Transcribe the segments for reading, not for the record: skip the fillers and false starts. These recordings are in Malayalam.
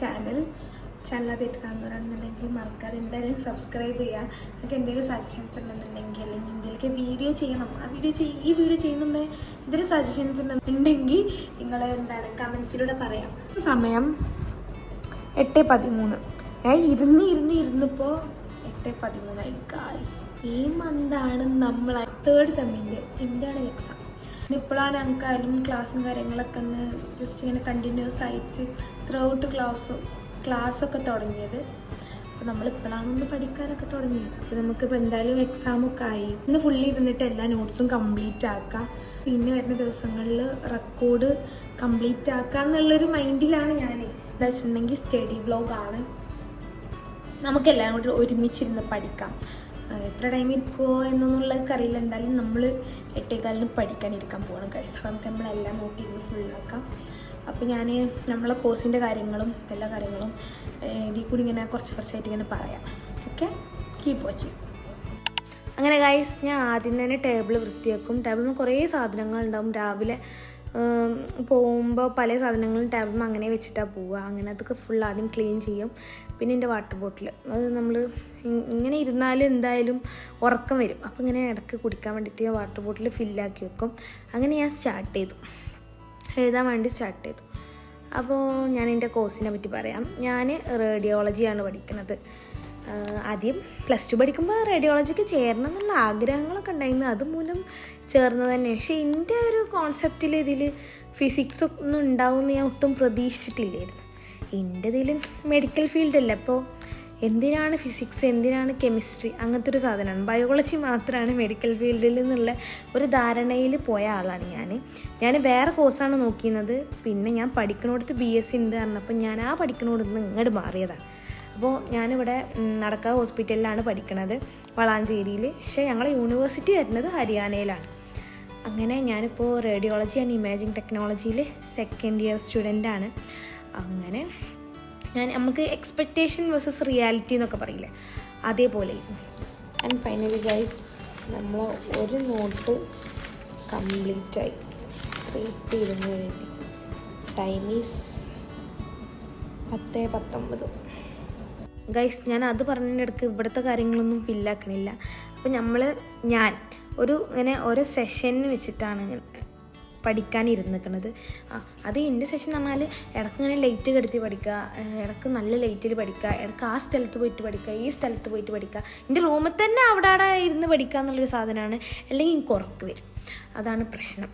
ചാനൽ ആദ്യമായിട്ട് കാണുന്നവരാണെന്നുണ്ടെങ്കിൽ മറക്കാതെ എന്തായാലും സബ്സ്ക്രൈബ് ചെയ്യുക. നിങ്ങൾക്ക് എന്തെങ്കിലും സജഷൻസ് ഉണ്ടെന്നുണ്ടെങ്കിൽ അല്ലെങ്കിൽ എന്തെങ്കിലും വീഡിയോ ചെയ്യണം, ഈ വീഡിയോ ചെയ്യുന്നുണ്ട് ഇതിൽ സജഷൻസ് ഉണ്ടെങ്കിൽ നിങ്ങൾ കമൻസിലൂടെ പറയാം. സമയം 8:13. ഇരുന്നിപ്പോൾ 8:13 ഗായ്സ്. ഈ മന്താണ് നമ്മൾ 3rd സെമ്മിൻ്റെ ഇൻ്റേണൽ എക്സാം. ഇപ്പോഴാണ് ഞങ്ങൾക്കായാലും ക്ലാസ്സും കാര്യങ്ങളൊക്കെ ഒന്ന് ജസ്റ്റ് ഇങ്ങനെ കണ്ടിന്യൂസ് ആയിട്ട് ത്രൂ ഔട്ട് ക്ലാസ്സൊക്കെ തുടങ്ങിയത്. അപ്പോൾ നമ്മളിപ്പോഴാണ് ഒന്ന് പഠിക്കാനൊക്കെ തുടങ്ങിയത്. അപ്പോൾ നമുക്കിപ്പോൾ എന്തായാലും എക്സാമൊക്കെ ആയി. ഇന്ന് ഫുള്ളി ഇരുന്നിട്ട് എല്ലാ നോട്ട്സും കംപ്ലീറ്റ് ആക്കുക, പിന്നെ വരുന്ന ദിവസങ്ങളിൽ റെക്കോർഡ് കംപ്ലീറ്റ് ആക്കുക എന്നുള്ളൊരു മൈൻഡിലാണ് ഞാൻ. എന്താ വെച്ചിട്ടുണ്ടെങ്കിൽ സ്റ്റഡി വ്ലോഗാണ്, നമുക്കെല്ലാം കൂടി ഒരുമിച്ചിരുന്ന് പഠിക്കാം. എത്ര ടൈം ഇരിക്കുമോ എന്നൊന്നുള്ളതൊക്കെ അറിയില്ല. എന്തായാലും നമ്മൾ 8:15 പഠിക്കാനിരിക്കാൻ പോകണം ഗൈസ്. അപ്പോൾ നമുക്ക് നമ്മളെല്ലാം നോക്കിയിരുന്ന് ഫുള്ളാക്കാം. അപ്പോൾ ഞാൻ നമ്മളെ കോഴ്സിൻ്റെ കാര്യങ്ങളും എല്ലാ കാര്യങ്ങളും ഇതിൽ കൂടി ഇങ്ങനെ കുറച്ചായിട്ട് ഇങ്ങനെ പറയാം. Okay, keep watching. അങ്ങനെ ഗൈസ്, ഞാൻ ആദ്യം തന്നെ ടേബിൾ വൃത്തിയാക്കും. ടേബിളിൽ കുറേ സാധനങ്ങളുണ്ടാവും. രാവിലെ പോകുമ്പോൾ പല സാധനങ്ങളും ടേബിളിൽ അങ്ങനെ വെച്ചിട്ടാണ് പോവുക. അങ്ങനെ അതൊക്കെ ഫുൾ ആദ്യം ക്ലീൻ ചെയ്യും. പിന്നെ എൻ്റെ വാട്ടർ ബോട്ടിൽ, അത് നമ്മൾ ഇങ്ങനെ ഇരുന്നാലും എന്തായാലും ഉറക്കം വരും. അപ്പോൾ ഇങ്ങനെ ഇടയ്ക്ക് കുടിക്കാൻ വേണ്ടിയിട്ട് ഞാൻ വാട്ടർ ബോട്ടിൽ ഫില്ലാക്കി വെക്കും. അങ്ങനെ ഞാൻ എഴുതാൻ വേണ്ടി സ്റ്റാർട്ട് ചെയ്തു. അപ്പോൾ ഞാൻ എൻ്റെ കോഴ്സിനെ പറ്റി പറയാം. ഞാൻ റേഡിയോളജിയാണ് പഠിക്കുന്നത്. ആദ്യം +2 പഠിക്കുമ്പോൾ റേഡിയോളജിക്ക് ചേരണം എന്നുള്ള ആഗ്രഹങ്ങളൊക്കെ ഉണ്ടായിരുന്നു, അതുമൂലം ചേർന്നത് തന്നെ. പക്ഷേ എൻ്റെ ഒരു കോൺസെപ്റ്റിൽ ഇതിൽ ഫിസിക്സ് ഒന്നും ഉണ്ടാവുമെന്ന് ഞാൻ ഒട്ടും പ്രതീക്ഷിച്ചിട്ടില്ലായിരുന്നു. എൻ്റെ ഇതിൽ മെഡിക്കൽ ഫീൽഡല്ല, അപ്പോൾ എന്തിനാണ് ഫിസിക്സ്, എന്തിനാണ് കെമിസ്ട്രി, അങ്ങനത്തെ ഒരു സാധനമാണ്. ബയോളജി മാത്രമാണ് മെഡിക്കൽ ഫീൽഡിൽ നിന്നുള്ള ഒരു ധാരണയിൽ പോയ ആളാണ് ഞാൻ വേറെ കോഴ്സാണ് നോക്കിയിരുന്നത്. പിന്നെ ഞാൻ പഠിക്കണോടത്ത് BSc ഉണ്ട് പറഞ്ഞപ്പോൾ ഞാൻ ആ പഠിക്കണോടത്ത് ഇങ്ങോട്ട് മാറിയതാണ്. അപ്പോൾ ഞാനിവിടെ നടക്കാവ് ഹോസ്പിറ്റലിലാണ് പഠിക്കണത്, വളാഞ്ചേരിയിൽ. പക്ഷേ ഞങ്ങളെ യൂണിവേഴ്സിറ്റി വരുന്നത് ഹരിയാനയിലാണ്. അങ്ങനെ ഞാനിപ്പോൾ റേഡിയോളജി ആൻഡ് ഇമേജിംഗ് ടെക്നോളജിയിൽ 2nd ഇയർ സ്റ്റുഡൻ്റാണ്. അങ്ങനെ നമുക്ക് എക്സ്പെക്റ്റേഷൻ വേഴ്സസ് റിയാലിറ്റി എന്നൊക്കെ പറയില്ലേ, അതേപോലെ. ആൻഡ് ഫൈനലി ഗൈസ്, നമ്മൾ ഒരു നോട്ട് കംപ്ലീറ്റായി. 3:20 എഴുതി. Time is 10:19. ഗൈസ്, ഞാൻ അത് പറഞ്ഞിടക്ക് ഇവിടുത്തെ കാര്യങ്ങളൊന്നും ഫില്ലാക്കണില്ല. അപ്പോൾ ഞാൻ ഇങ്ങനെ ഓരോ സെഷന് വെച്ചിട്ടാണ് പഠിക്കാനിരുന്നിരിക്കുന്നത്. അത് എൻ്റെ സെഷൻ എന്ന് പറഞ്ഞാൽ ഇടയ്ക്ക് ഇങ്ങനെ ലൈറ്റ് കെടുത്തി പഠിക്കുക, ഇടയ്ക്ക് നല്ല ലൈറ്റിൽ പഠിക്കുക, ഇടയ്ക്ക് ആ സ്ഥലത്ത് പോയിട്ട് പഠിക്കുക, ഈ സ്ഥലത്ത് പോയിട്ട് പഠിക്കുക. എൻ്റെ റൂമിൽ തന്നെ അവിടെ ഇരുന്ന് പഠിക്കുക എന്നുള്ളൊരു സാധനമാണ്. അല്ലെങ്കിൽ എനിക്ക് ഉറക്ക് വരും, അതാണ് പ്രശ്നം.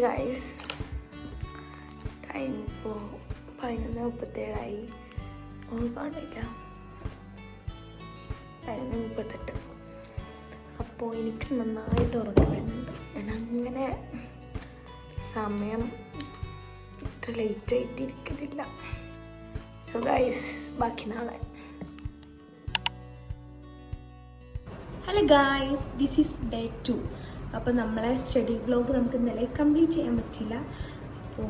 ഗൈസ്, ടൈം ഇപ്പോൾ 11:37. കാണില്ല, 11:38. അപ്പോൾ എനിക്ക് നന്നായിട്ട് ഉറക്കം വരുന്നുണ്ട്. ഞാൻ അങ്ങനെ സമയം ഇത്ര ലേറ്റായിട്ടിരിക്കുന്നില്ല. സോ ഗൈസ്, ബാക്കി നാളെ. Hello guys, this is day 2. അപ്പോൾ നമ്മളെ സ്റ്റഡി വ്ലോഗ് നമുക്ക് ഇന്നലെ കംപ്ലീറ്റ് ചെയ്യാൻ പറ്റില്ല. അപ്പോൾ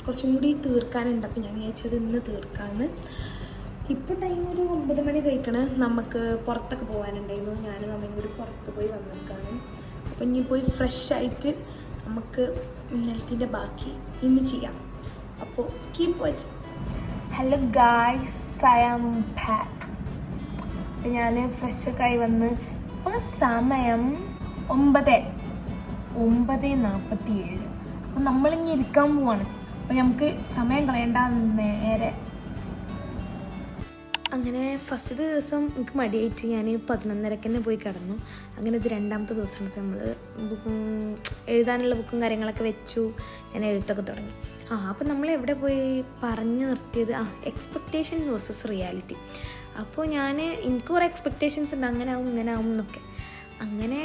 കുറച്ചും കൂടി തീർക്കാനുണ്ട്. അപ്പോൾ ഞാൻ വിചാരിച്ചത് ഇന്ന് തീർക്കാമെന്ന്. ഇപ്പോൾ ടൈം ഒരു 9 മണി കഴിക്കണം. നമുക്ക് പുറത്തൊക്കെ പോകാനുണ്ടായിരുന്നു. ഞാനും അമ്മയും കൂടി പുറത്ത് പോയി വന്നിരിക്കുകയാണ്. അപ്പോൾ ഇനി പോയി ഫ്രഷ് ആയിട്ട് നമുക്ക് ഇന്നലത്തിൻ്റെ ബാക്കി ഇന്ന് ചെയ്യാം. അപ്പോൾ keep watching. Hello guys, I am back. ഞാൻ ഫ്രഷൊക്കെ ആയി വന്ന് ഇപ്പോൾ സമയം 9:47. അപ്പോൾ നമ്മളിങ്ങനെ ഇരിക്കാൻ പോവാണ്. അപ്പോൾ നമുക്ക് സമയം കളയണ്ട, നേരെ. അങ്ങനെ ഫസ്റ്റ് ദിവസം എനിക്ക് മടിയായിട്ട് ഞാൻ 11:30 തന്നെ പോയി കിടന്നു. അങ്ങനെ ഇത് 2ാമത്തെ ദിവസമാണ്. അപ്പോൾ നമ്മൾ എഴുതാനുള്ള ബുക്കും കാര്യങ്ങളൊക്കെ വെച്ചു, ഞാൻ എഴുത്തൊക്കെ തുടങ്ങി. അപ്പോൾ നമ്മൾ എവിടെ പോയി പറഞ്ഞു നിർത്തിയത്? Expectation versus reality. അപ്പോൾ എനിക്ക് കുറേ എക്സ്പെക്റ്റേഷൻസ് ഉണ്ട്, അങ്ങനെ ആവും ഇങ്ങനെ ആവും എന്നൊക്കെ. അങ്ങനെ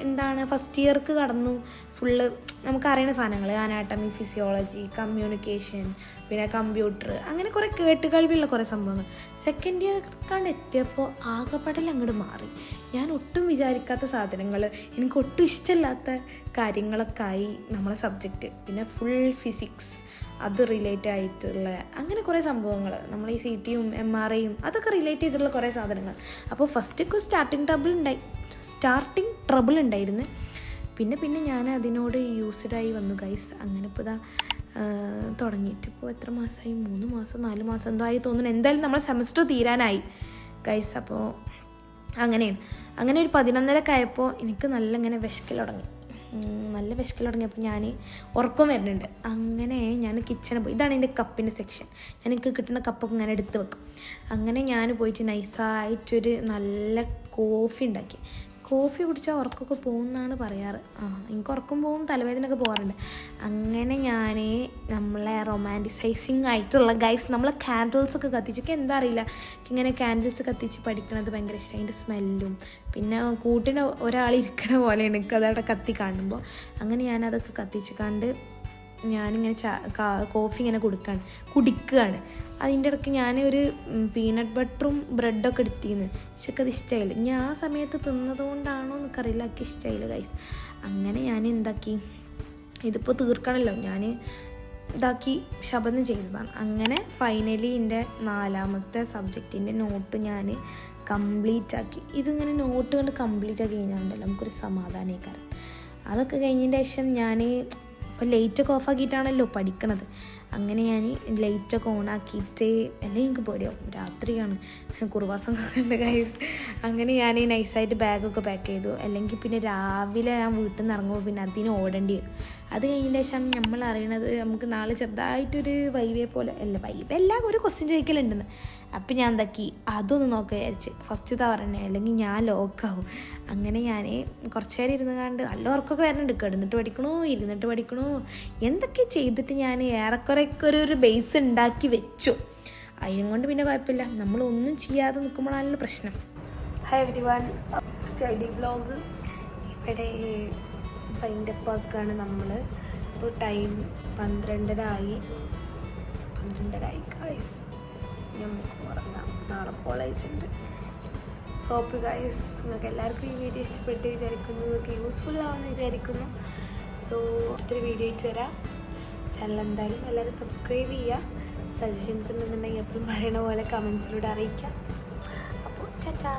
എന്താണ്, ഫസ്റ്റ് ഇയർക്ക് കടന്നു. ഫുള്ള് നമുക്കറിയുന്ന സാധനങ്ങൾ, അനാട്ടമി, ഫിസിയോളജി, കമ്മ്യൂണിക്കേഷൻ, പിന്നെ കമ്പ്യൂട്ടർ, അങ്ങനെ കുറേ കേട്ടുകേൾവിയുള്ള കുറേ സംഭവങ്ങൾ. സെക്കൻഡ് ഇയർക്കാണ്ട് എത്തിയപ്പോൾ ആകെപ്പാടിൽ അങ്ങോട്ട് മാറി. ഞാൻ ഒട്ടും വിചാരിക്കാത്ത സാധനങ്ങൾ, എനിക്ക് ഒട്ടും ഇഷ്ടമില്ലാത്ത കാര്യങ്ങളൊക്കെ ആയി നമ്മളെ സബ്ജക്റ്റ്. പിന്നെ ഫുൾ ഫിസിക്സ്, അത് റിലേറ്റ് ആയിട്ടുള്ള അങ്ങനെ കുറേ സംഭവങ്ങൾ, നമ്മൾ ഈ CTയും MRIയും അതൊക്കെ റിലേറ്റ് ചെയ്തിട്ടുള്ള കുറേ സാധനങ്ങൾ. അപ്പോൾ ഫസ്റ്റൊക്കെ സ്റ്റാർട്ടിങ് ട്രബിൾ ഉണ്ടായിരുന്നു. പിന്നെ ഞാൻ അതിനോട് യൂസ്ഡായി വന്നു ഗൈസ്. അങ്ങനെ ഇപ്പോൾ ഇതാ തുടങ്ങിയിട്ട് ഇപ്പോൾ എത്ര മാസമായി? 3 മാസം 4 മാസം എന്തോ ആയി തോന്നുന്നു. എന്തായാലും നമ്മളെ സെമസ്റ്റർ തീരാനായി ഗൈസ്. അപ്പോൾ അങ്ങനെയാണ്. അങ്ങനെ ഒരു 11:30 ആയപ്പോൾ എനിക്ക് നല്ല ഇങ്ങനെ വിശക്കൽ തുടങ്ങിയപ്പോൾ ഞാൻ ഉറക്കം വരുന്നുണ്ട്. അങ്ങനെ ഞാൻ കിച്ചണിൽ പോയി. ഇതാണ് എൻ്റെ കപ്പിൻ്റെ സെക്ഷൻ. എനിക്ക് കിട്ടുന്ന കപ്പൊക്കെ ഇങ്ങനെ എടുത്ത് വെക്കും. അങ്ങനെ ഞാൻ പോയിട്ട് നൈസായിട്ടൊരു നല്ല കോഫി ഉണ്ടാക്കി. കോഫി കുടിച്ചാൽ ഉറക്കമൊക്കെ പോകുമെന്നാണ് പറയാറ്. എനിക്ക് ഉറക്കം പോകും, തലവേദനയൊക്കെ പോകാറുണ്ട്. അങ്ങനെ ഞാൻ നമ്മളെ റൊമാൻറ്റിസൈസിങ് ആയിട്ടുള്ള ഗൈസ് നമ്മളെ ക്യാൻഡിൽസൊക്കെ കത്തിച്ചൊക്കെ എന്താ അറിയില്ല, ഇങ്ങനെ ക്യാൻഡിൽസ് കത്തിച്ച് പഠിക്കണത് ഭയങ്കര ഇഷ്ടം. അതിൻ്റെ സ്മെല്ലും പിന്നെ കൂട്ടിന് ഒരാൾ ഇരിക്കണ പോലെയാണ് എനിക്ക് അതവിടെ കത്തി കാണുമ്പോൾ. അങ്ങനെ ഞാനതൊക്കെ കത്തിച്ച് കണ്ട് ഞാനിങ്ങനെ കോഫി ഇങ്ങനെ കുടിക്കുകയാണ്. അതിൻ്റെ ഇടയ്ക്ക് ഞാനൊരു പീനട്ട് ബട്ടറും ബ്രെഡൊക്കെ എടുത്തിരുന്നു. പക്ഷെ അത് ഇഷ്ടമായില്ല. ഞാൻ ആ സമയത്ത് തിന്നതുകൊണ്ടാണോ എന്നൊക്കറിയില്ല, ഒക്കെ ഇഷ്ടമായില്ല ഗൈസ്. അങ്ങനെ ഞാൻ എന്താക്കി, ഇതിപ്പോൾ തീർക്കണമല്ലോ, ഞാൻ ഇതാക്കി ശബ്ദം ചെയ്തതാണ്. അങ്ങനെ ഫൈനലി എൻ്റെ 4ാമത്തെ സബ്ജക്റ്റിൻ്റെ നോട്ട് ഞാൻ കംപ്ലീറ്റ് ആക്കി. ഇതിങ്ങനെ നോട്ട് കൊണ്ട് കംപ്ലീറ്റ് ആക്കി കഴിഞ്ഞാൽ നമുക്കൊരു സമാധാനമായിക്കാരം. അതൊക്കെ കഴിഞ്ഞതിൻ്റെ ശേഷം ഞാൻ ഇപ്പോൾ ലൈറ്റൊക്കെ ഓഫാക്കിയിട്ടാണല്ലോ പഠിക്കണത്. അങ്ങനെ ഞാൻ ലൈറ്റൊക്കെ ഓണാക്കിയിട്ട്, അല്ലെങ്കിൽ എനിക്ക് പേടിയാവും, രാത്രിയാണ്, കുറുവാസം ഉണ്ട് ഗൈസ്. അങ്ങനെ ഞാൻ നൈസായിട്ട് ബാഗൊക്കെ പാക്ക് ചെയ്തു. അല്ലെങ്കിൽ പിന്നെ രാവിലെ ഞാൻ വീട്ടിൽ നിന്ന് ഇറങ്ങുമ്പോൾ പിന്നെ അതിന് ഓടേണ്ടി വരും. അത് കഴിഞ്ഞതിന് ശേഷം നമ്മൾ അറിയണത് നമുക്ക് നാളെ ചെറുതായിട്ടൊരു വൈവേ പോലെ എല്ലാം ഒരു ക്വസ്റ്റ്യൻ ചോദിക്കലുണ്ടെന്ന്. അപ്പം ഞാൻ എന്താക്കി, അതൊന്ന് നോക്കാൻ വിചാരിച്ച്. ഫസ്റ്റ് പറഞ്ഞേ, അല്ലെങ്കിൽ ഞാൻ ലോക്കാവും. അങ്ങനെ ഞാൻ കുറച്ച് നേരം ഇരുന്ന് കണ്ട് നല്ല ഉറക്കമൊക്കെ വരുന്നുണ്ട്. ഇരുന്നിട്ട് പഠിക്കണോ എന്തൊക്കെ ചെയ്തിട്ട് ഞാൻ ഏറെക്കുറെയൊക്കെ ഒരു ബേസ് ഉണ്ടാക്കി വെച്ചു. അതിനും കൊണ്ട് പിന്നെ കുഴപ്പമില്ല, നമ്മളൊന്നും ചെയ്യാതെ നിൽക്കുമ്പോഴാണല്ലോ പ്രശ്നം. ഹായ് എവരിവൺ, സ്റ്റഡി വ്ലോഗ് ഇവിടെ വൈൻഡപ്പ് ആക്കുകയാണ് നമ്മൾ. ഇപ്പോൾ ടൈം 12:30 ഗൈസ്. നമുക്ക് ഉറങ്ങാം, നാളെ കോളേജ് ഉണ്ട്. സോപ്പ് ഗൈസ്, നിങ്ങൾക്ക് എല്ലാവർക്കും ഈ വീഡിയോ ഇഷ്ടപ്പെട്ട് വിചാരിക്കുന്നു, നിങ്ങൾക്ക് യൂസ്ഫുൾ ആവുമെന്ന് വിചാരിക്കുന്നു. സോ ഒത്തിരി വീഡിയോ ആയിട്ട് വരാം. ചാനൽ എന്തായാലും എല്ലാവരും സബ്സ്ക്രൈബ് ചെയ്യുക. സജഷൻസ് ഉണ്ടെന്നുണ്ടെങ്കിൽ എപ്പോഴും പറയണ പോലെ കമൻസിലൂടെ അറിയിക്കാം. അപ്പോൾ ടാറ്റാ.